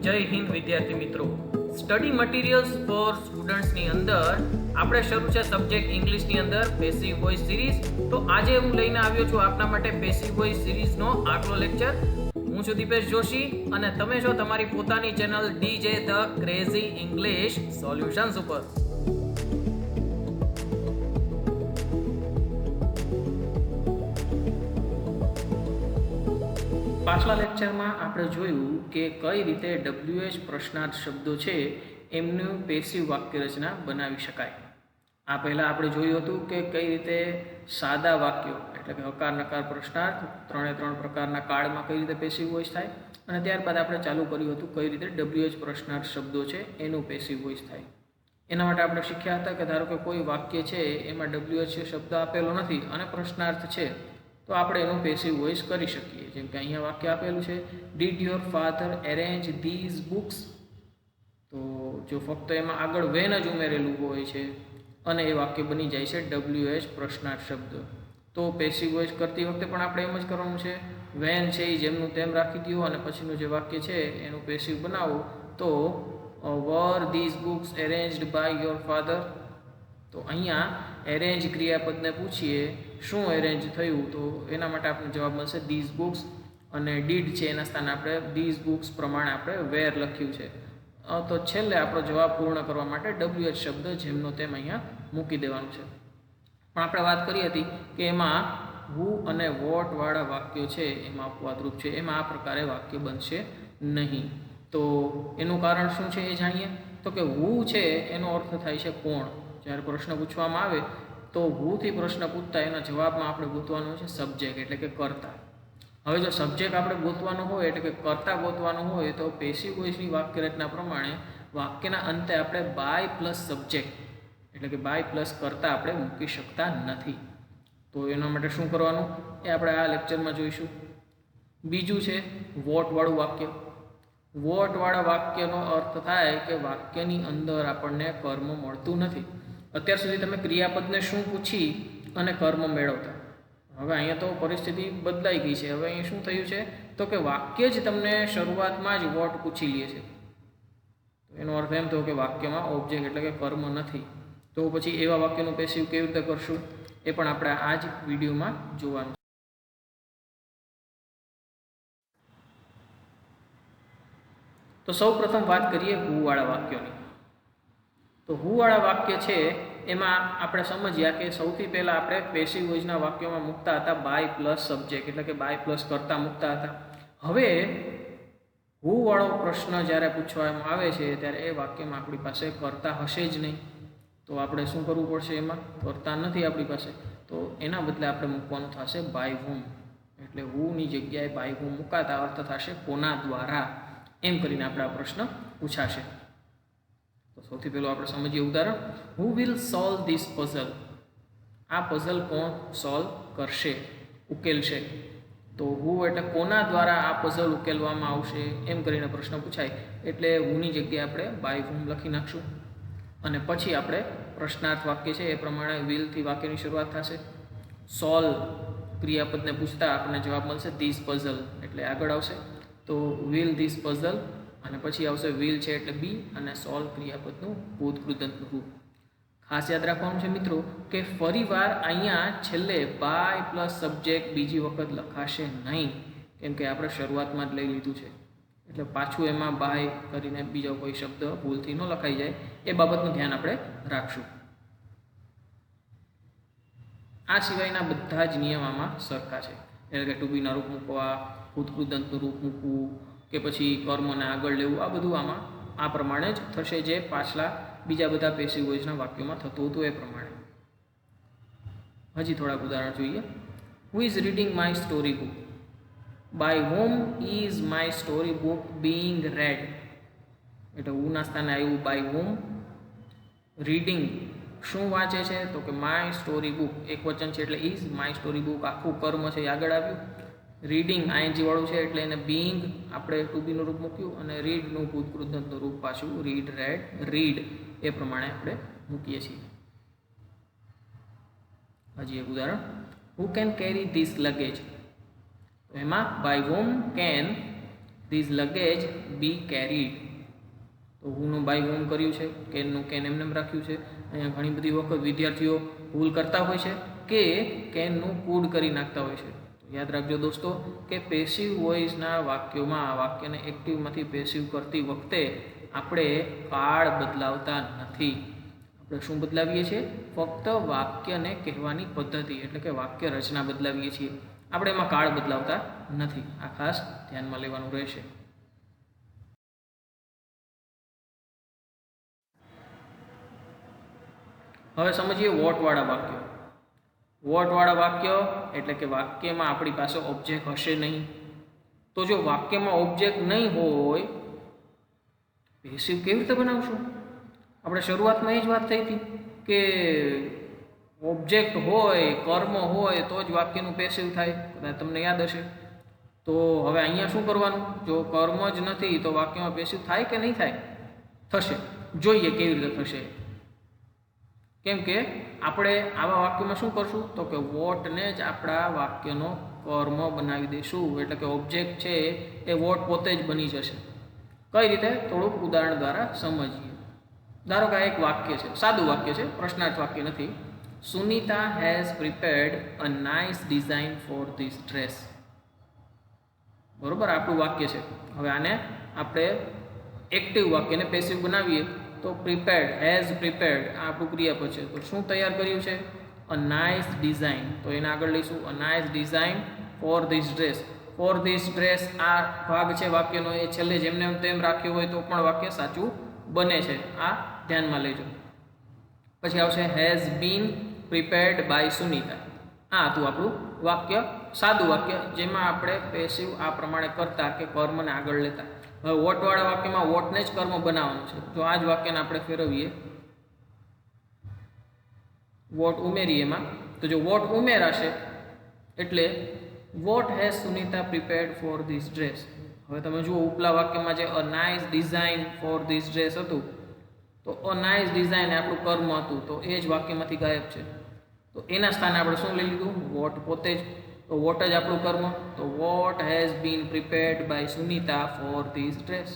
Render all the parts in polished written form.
જય હિન્દ વિદ્યાર્થી મિત્રો, સ્ટડી મટીરિયલ્સ ફોર સ્ટુડન્ટ્સની અંદર આપણે શરૂ છે સબ્જેક્ટ ઇંગ્લિશની અંદર પેસિવ વોઇસ સિરીઝ. તો આજે હું લઈને આવ્યો છું આપના માટે પેસિવ વોઇસ સિરીઝનો આગલો લેક્ચર. હું છું દીપેશ જોશી અને તમે છો તમારી પોતાની channel DJ the crazy English solutions ઉપર. પાછલા લેક્ચરમાં આપણે જોયું કે કઈ રીતે WH પ્રશ્નાર્થ શબ્દો છે એમનું પેસિવ વાક્ય રચના બનાવી શકાય. આ પહેલાં આપણે જોયું હતું કે કઈ રીતે સાદા વાક્યો એટલે કે હકાર નકાર પ્રશ્નાર્થ ત્રણે ત્રણ પ્રકારના કાળમાં કઈ રીતે પેસિવ વોઇસ થાય, અને ત્યારબાદ આપણે ચાલુ કર્યું હતું કઈ રીતે WH પ્રશ્નાર્થ શબ્દો છે એનું પેસિવ વોઇસ થાય. એના માટે આપણે શીખ્યા હતા કે ધારો કે કોઈ વાક્ય છે એમાં WH શબ્દ આપેલો નથી અને પ્રશ્નાર્થ છે તો આપણે એનું પેસિવ વોઇસ કરી શકીએ. જેમ કે અહીંયા વાક્ય આપેલું છે, did your father arrange these books. તો જો ફક્ત એમાં આગળ વેન જ ઉમેરેલું હોય છે અને એ વાક્ય બની જાય છે WH પ્રશ્નાર્થ શબ્દ, તો પેસિવ વોઇસ કરતી વખતે પણ આપણે એમ જ કરવાનું છે, વેન છે એ જેમનું તેમ રાખી દો અને પછીનું જે વાક્ય છે એનું પેસિવ બનાવો. તો were these books arranged by your father. તો અહીંયા એરેન્જ ક્રિયાપદને પૂછીએ શું એરેન્જ થયું, તો એના માટે આપણને જવાબ મળશે ધીઝ બુક્સ, અને ડીડ છે એના સ્થાને આપણે ધીઝ બુક્સ પ્રમાણે આપણે વેર લખ્યું છે. તો છેલ્લે આપણો જવાબ પૂર્ણ કરવા માટે WH શબ્દ જેમનો તેમ અહીંયા મૂકી દેવાનું છે. પણ આપણે વાત કરી હતી કે એમાં હુ અને વોટ વાળા વાક્યો છે એમાં અપવાદરૂપ છે, એમાં આ પ્રકારે વાક્ય બનશે નહીં. તો એનું કારણ શું છે એ જાણીએ. તો કે હુ છે એનો અર્થ થાય છે કોણ. જ્યારે પ્રશ્ન પૂછવામાં આવે તો હુથી પ્રશ્ન પૂછતા એના જવાબમાં આપણે ગોતવાનું છે સબ્જેક્ટ એટલે કે કર્તા. હવે જો સબ્જેક્ટ આપણે ગોતવાનું હોય એટલે કે કર્તા ગોતવાનું હોય તો પેસિવ વોઇસની વાક્ય રચના પ્રમાણે વાક્યના અંતે આપણે બાય પ્લસ સબ્જેક્ટ એટલે કે બાય પ્લસ કર્તા આપણે મૂકી શકતા નથી. તો એના માટે શું કરવાનું એ આપણે આ લેક્ચરમાં જોઈશું. બીજું છે વોટવાળું વાક્ય. વોટવાળા વાક્યનો અર્થ થાય કે વાક્યની અંદર આપણને કર્મ મળતું નથી. અત્યાર સુધી તમે ક્રિયાપદને શું પૂછી અને કર્મ મેળવતા, હવે અહીંયા તો પરિસ્થિતિ બદલાઈ ગઈ છે. હવે અહીં શું થયું છે તો કે વાક્ય જ તમને શરૂઆતમાં જ વોટ પૂછી લે છે. તો એનો અર્થ એમ થયો કે વાક્યમાં ઓબ્જેક્ટ એટલે કે કર્મ નથી. તો પછી એવા વાક્યનું પેસિવ કેવી રીતે કરશું એ પણ આપણે આ જ વિડીયોમાં જોવાનું. તો સૌ પ્રથમ વાત કરીએ હુવાળા વાક્યોની. તો હુવાળા વાક્ય છે એમાં આપણે સમજ્યા કે સૌથી પહેલાં આપણે પેસિવ વોઇસના વાક્યોમાં મૂકતા હતા બાય પ્લસ સબ્જેક્ટ એટલે કે બાય પ્લસ કર્તા મૂકતા હતા. હવે હુવાળો પ્રશ્ન જ્યારે પૂછવામાં આવે છે ત્યારે એ વાક્યમાં આપણી પાસે કર્તા હશે જ નહીં. તો આપણે શું કરવું પડશે, એમાં કર્તા નથી આપણી પાસે, તો એના બદલે આપણે મૂકવાનું થશે બાય હુમ. એટલે હુની જગ્યાએ બાય હુમ મુકાતા અર્થ થશે કોના દ્વારા, એમ કરીને આપણે આ પ્રશ્ન પૂછાશે. તો સૌથી પહેલું આપણે સમજીએ ઉદાહરણ. Who will solve this puzzle. આ પઝલ કોણ સોલ્વ કરશે, ઉકેલશે. તો હુ એટલે કોના દ્વારા આ પઝલ ઉકેલવામાં આવશે એમ કરીને પ્રશ્ન પૂછાય એટલે હુની જગ્યાએ આપણે બાય હુમ લખી નાખશું. અને પછી આપણે પ્રશ્નાર્થ વાક્ય છે એ પ્રમાણે વિલથી વાક્યની શરૂઆત થશે. સોલ્વ ક્રિયાપદને પૂછતા આપણને જવાબ મળશે ધીસ પઝલ એટલે આગળ આવશે. તો વિલ ધીસ પઝલ અને પછી આવશે વિલ છે એટલે બી અને સોલ્વ ક્રિયાપદનું ભૂતકૃદંતનું રૂપ. ખાસ યાદ રાખવાનું છે મિત્રો કે ફરીવાર અહીંયા છેલ્લે બાય પ્લસ સબ્જેક્ટ બીજી વખત લખાશે નહીં, કેમ કે આપણે શરૂઆતમાં જ લઈ લીધું છે. એટલે પાછું એમાં બાય કરીને બીજો કોઈ શબ્દ ભૂલથી ન લખાઈ જાય એ બાબતનું ધ્યાન આપણે રાખશું. આ સિવાયના બધા જ નિયમ આમાં સરખા છે. એટલે કે ટુ બીના રૂપ મૂકવા, ભૂતકૃદંતનું રૂપ મૂકવું કે પછી કર્મને આગળ લેવું, આ બધું આમાં આ પ્રમાણે જ થશે જે પાછલા બીજા બધા પેસિવ વોઇસના વાક્યોમાં થતું હતું એ પ્રમાણે. હજી થોડાક ઉદાહરણ જોઈએ. Who is reading my story book. By whom is my story book being read. એટલે હુના સ્થાને આવ્યું બાય હોમ. રીડિંગ શું વાંચે છે તો કે માય સ્ટોરી બુક, એક વચન છે એટલે ઇઝ, માય સ્ટોરી બુક આખું કર્મ છે એ આગળ આવ્યું. રીડિંગ આઈએનજી વાળું છે એટલે એને બીઇંગ આપણે ટુ બીનું રૂપ મૂક્યું અને રીડનું ભૂતકૃદંતનું રૂપ પાછું રીડ રેડ રીડ એ પ્રમાણે આપણે મૂકીએ છીએ. હજી એક ઉદાહરણ. Who can carry this luggage. તો એમાં by whom can this luggage be carried. તો હુંનું બાય હોમ કર્યું છે, કેનનું કેન એમને રાખ્યું છે. અહીંયા ઘણી બધી વખત વિદ્યાર્થીઓ ભૂલ કરતા હોય છે કે કેનનું કુડ કરી નાખતા હોય છે. યાદ રાખજો દોસ્તો કે પેસિવ વોઇસના વાક્યોમાં વાક્યને એક્ટિવમાંથી પેસિવ કરતી વખતે આપણે કાળ બદલાવતા નથી. આપણે શું બદલાવીએ છીએ? ફક્ત વાક્યને કહેવાની પદ્ધતિ એટલે કે વાક્ય રચના બદલાવીએ છીએ. આપણે એમાં કાળ બદલાવતા નથી. આ ખાસ ધ્યાનમાં લેવાનું રહેશે. હવે સમજીએ વોટવાળા વાક્યો. વોટવાળા વાક્ય એટલે કે વાક્યમાં આપણી પાસે ઓબ્જેક્ટ હશે નહીં. તો જો વાક્યમાં ઓબ્જેક્ટ નહીં હોય પેસિવ કેવી રીતે બનાવશું? આપણે શરૂઆતમાં એ જ વાત થઈ હતી કે ઓબ્જેક્ટ હોય, કર્મ હોય તો જ વાક્યનું પેસિવ થાય. કદાચ તમને યાદ હશે. તો હવે અહીંયા શું કરવાનું? જો કર્મ જ નથી તો વાક્યમાં પેસિવ થાય કે નહીં થાય? થશે. જોઈએ કેવી રીતે થશે. કેમ કે આપણે આવા વાક્યમાં શું કરશું? તો કે વોટને જ આપણા વાક્યનો કર્મ બનાવી દઈશું. એટલે કે ઓબ્જેક્ટ છે એ વોટ પોતે જ બની જશે. કઈ રીતે? થોડુંક ઉદાહરણ દ્વારા સમજીએ. ધારો કે આ એક વાક્ય છે, સાદું વાક્ય છે, પ્રશ્નાર્થ વાક્ય નથી. Sunita has prepared a nice design four this dress. બરોબર, આપણું વાક્ય છે. હવે આને આપણે એક્ટિવ વાક્યને પેસિવ બનાવીએ તો પ્રિપેર્ડ, હેઝ પ્રિપેર્ડ આ આપણું ક્રિયાપદ છે. તો શું તૈયાર કર્યું છે? A nice design. તો એને આગળ લઈશું a nice design four this dress. Four this dress આ ભાગ છે વાક્યનો, એ છેલ્લે જેમને તેમ રાખ્યો હોય તો પણ વાક્ય સાચું બને છે. આ ધ્યાનમાં લેજો. પછી આવશે has been prepared by Sunita. આ હતું આપણું વાક્ય, સાદું વાક્ય જેમાં આપણે પેસિવ આ પ્રમાણે કરતા કે કર્મને આગળ લેતા. હવે વોટવાળા વાક્યમાં વોટને જ કર્મ બનાવવાનું છે. જો આ જ વાક્યને આપણે ફેરવીએ, વોટ ઉમેરીએ એમાં, તો જો વોટ ઉમેરાશે એટલે what has Sunita prepared four this dress. હવે તમે જુઓ ઉપલા વાક્યમાં જે a nice design four this dress હતું, તો અ નાઇસ ડિઝાઇન આપણું કર્મ હતું, તો એ જ વાક્યમાંથી ગાયબ છે. તો એના સ્થાને આપણે શું લઈ લીધું? વોટ પોતે જ. તો વોટ જ આપણું કર્મ. તો what has been prepared by Sunita for this dress.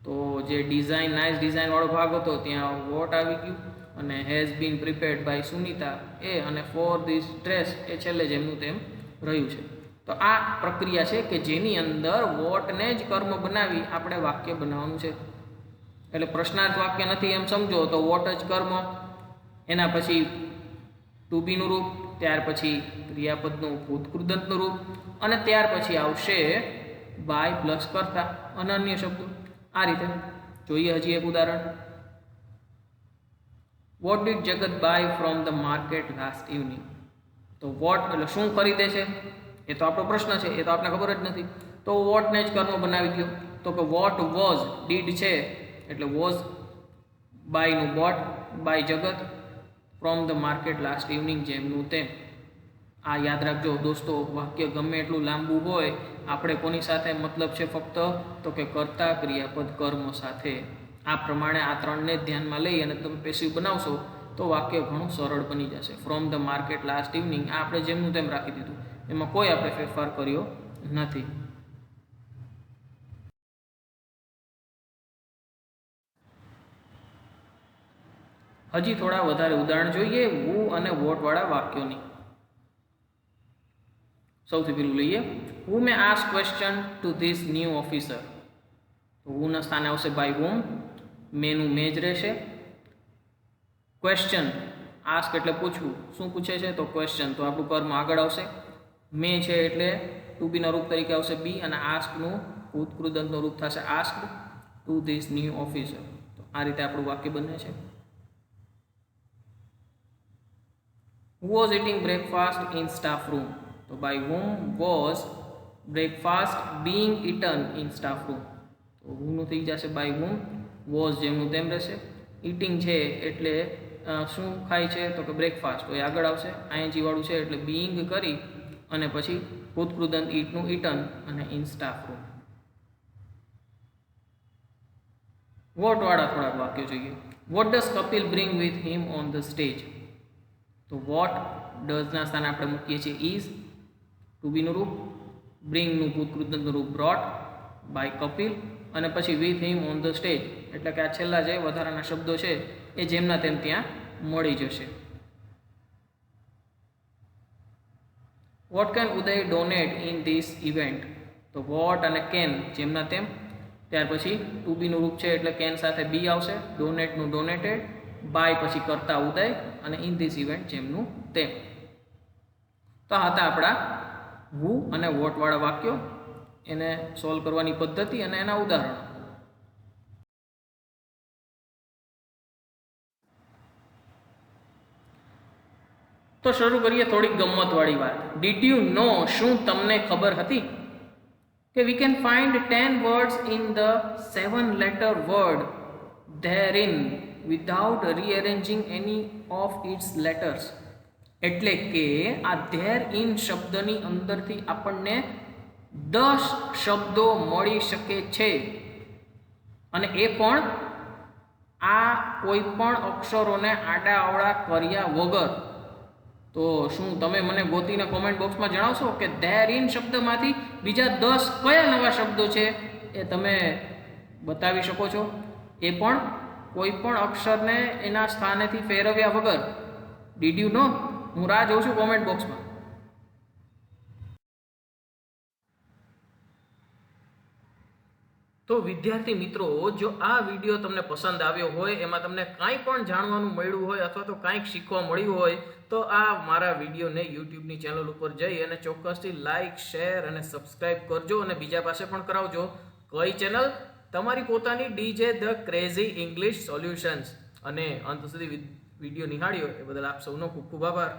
તો જે ડિઝાઇન, નાઇસ ડિઝાઇન વાળો ભાગ હતો ત્યાં વોટ આવી ગયું અને has been prepared by Sunita એ, અને ફોર ધીસ ડ્રેસ એ છેલ્લે જેમનું તેમ રહ્યું છે. તો આ પ્રક્રિયા છે કે જેની અંદર વોટને જ કર્મ બનાવી આપણે વાક્ય બનાવવાનું છે. એટલે પ્રશ્નાર્થ વાક્ય નથી એમ સમજો તો વોટ જ કર્મ, એના પછી ટુ બીનું રૂપ, ત્યાર પછી ક્રિયાપદનું ભૂતકૃદંતનું રૂપ, અને ત્યાર પછી આવશે બાય પ્લસ કરતા અનન્ય શબ્દો. આ રીતે જોઈએ હજી એક ઉદાહરણ. વોટ ડીડ જગત buy from the market last evening. તો વોટ એટલે શું ખરીદે છે એ તો આપણો પ્રશ્ન છે, એ તો આપણે ખબર જ નથી. તો વોટને જ કર્મ બનાવી દો. તો કે વોટ વોઝ, ડીડ છે એટલે વોઝ, બાયનું બોટ, બાય જગત, from the market last evening જેમનું તેમ. આ યાદ રાખજો દોસ્તો, વાક્ય ગમે એટલું લાંબુ હોય, આપણે કોની સાથે મતલબ છે ફક્ત? તો કે કર્તા ક્રિયાપદ કર્મ સાથે. આ પ્રમાણે આ ત્રણને ધ્યાનમાં લઈ અને તમે પેસિવ બનાવશો તો વાક્ય ઘણું સરળ બની જશે. From the market last evening આ આપણે જેમનું તેમ રાખી દીધું, એમાં કોઈ આપણે ફેરફાર કર્યો નથી. હજી થોડા વધારે ઉદાહરણ જોઈએ વુ અને વોટવાળા વાક્યોની. સૌથી પહેલું લઈએ, who may ask question to this new officer. તો હુના સ્થાને આવશે બાય હોમ, મેનું મે જ રહેશે. ક્વેશ્ચન, આસ્ક એટલે પૂછવું, શું પૂછે છે? તો ક્વેશ્ચન, તો આપણું કર્મ આગળ આવશે. મે છે એટલે ટુ બીના રૂપ તરીકે આવશે બી, અને આસ્કનું ભૂતકૃદંતનું રૂપ થશે ask two this new officer. તો આ રીતે આપણું વાક્ય બને છે. Who was eating breakfast in staff room? તો by whom was breakfast being eaten in staff room? તો who નું થઈ જશે by whom, was જેમનું તેમ રહેશે. eating છે એટલે શું ખાય છે? તો કે બ્રેકફાસ્ટ, તો એ આગળ આવશે. ing વાળું છે એટલે being કરી અને પછી ભૂતકૃદંત ઈટનું eaten અને in staff room. વોટ વાળા થોડાક વાક્યો જોઈએ. What does Kapil bring with him on the stage? તો વોટ ડઝના સ્થાને આપણે મૂકીએ છીએ ઇઝ, ટુ બીનું રૂપ, બ્રિંગનું ભૂતકૃદંતનું રૂપ બ્રોટ, બાય કપિલ અને પછી with him on the stage, એટલે કે આ છેલ્લા જે વધારાના શબ્દો છે એ જેમના તેમ ત્યાં મળી જશે. What can Uday donate in this event? તો વોટ અને કેન જેમના તેમ, ત્યાર પછી ટુ બીનું રૂપ છે એટલે કેન સાથે બી આવશે, ડોનેટનું ડોનેટેડ, બાય પછી કરતા ઉદય અને ઇન ધીસ ઇવેન્ટ જેમનું તેમ. તો આ હતા આપણા હુ અને વોટવાળા વાક્યો, એને સોલ્વ કરવાની પદ્ધતિ અને એના ઉદાહરણો. તો શરૂ કરીએ થોડીક ગમ્મતવાળી વાત. ડીડ યુ નો, શું તમને ખબર હતી કે we can find 10 words in the 7 letter word therein without rearranging any of its letters? એટલે કે આ ધેર ઇન શબ્દની અંદરથી આપણને 10 શબ્દો મળી શકે છે, અને એ પણ આ કોઈ પણ અક્ષરોને આડા અવળા કર્યા વગર. તો શું તમે મને ગોતીને કોમેન્ટ બોક્સમાં જણાવશો કે ધેર ઇન શબ્દમાંથી બીજા 10 કયા નવા શબ્દો છે એ તમે બતાવી શકો છો, એ પણ કોઈ પણ અક્ષરને એના સ્થાનેથી ફેરવ્યા વગર? Did you know? હું રાહ જોઉં છું કોમેન્ટ બોક્સમાં. તો વિદ્યાર્થી મિત્રો, જો આ વિડીયો તમને પસંદ આવ્યો હોય, એમાં તમને કાંઈ પણ જાણવાનું મળ્યું હોય અથવા તો કાંઈક શીખવા મળ્યું હોય, તો આ મારા વિડીયોને યુટ્યુબની ચેનલ ઉપર જઈ અને ચોક્કસથી લાઇક, શેર અને સબસ્ક્રાઇબ કરજો, અને બીજા પાસે પણ કરાવજો. કઈ ચેનલ? તમારી પોતાની DJ the crazy English solutions. અને અંત સુધી વિડીયો નિહાળ્યો એ બદલ આપ સૌનો ખૂબ ખૂબ આભાર.